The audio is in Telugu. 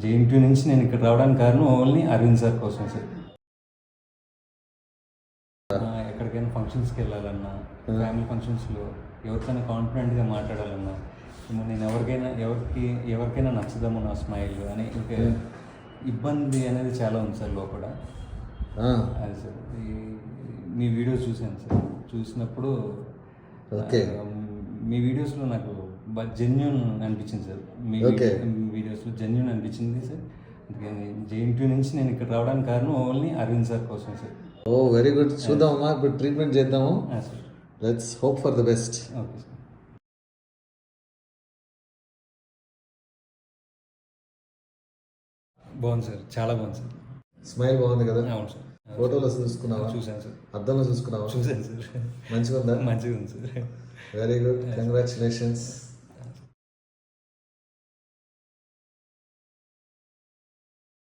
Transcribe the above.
జేఎన్టీ నుంచి నేను ఇక్కడ రావడానికి కారణం ఓన్లీ అరవింద్ సార్ కోసం సార్. ఎక్కడికైనా ఫంక్షన్స్కి వెళ్ళాలన్నా, ఫ్యామిలీ ఫంక్షన్స్లో ఎవరికైనా కాన్ఫిడెంట్గా మాట్లాడాలన్నా, నేను ఎవరికైనా నచ్చదాము నా స్మైల్ అని ఇంకా ఇబ్బంది అనేది చాలా ఉంది సార్ లోపల. అది సార్ మీ వీడియోస్ చూశాను సార్. చూసినప్పుడు మీ వీడియోస్లో నాకు జెన్యూన్ అనిపించింది సార్. మీ వీడియోస్లో జెన్యూన్ అనిపించింది సార్. అందుకని జేఎన్టీ నుంచి నేను ఇక్కడ రావడానికి కారణం ఓన్లీ అరవింద్ సార్ కోసం సార్. ఓ వెరీ గుడ్. చూద్దామమ్మా, ఇప్పుడు ట్రీట్మెంట్ చేద్దాము. Sir let's hope for the best. Okay sir. బాగుంది సార్, చాలా బాగుంది సార్. స్మైల్ బాగుంది కదా? అవును సార్. ఫోటోలో చూసుకున్నావా? చూశాను సార్. అద్దంలో చూసుకున్నావా? చూశాను సార్. మంచిగా ఉందా? మంచిగా ఉంది సార్. Very good, congratulations.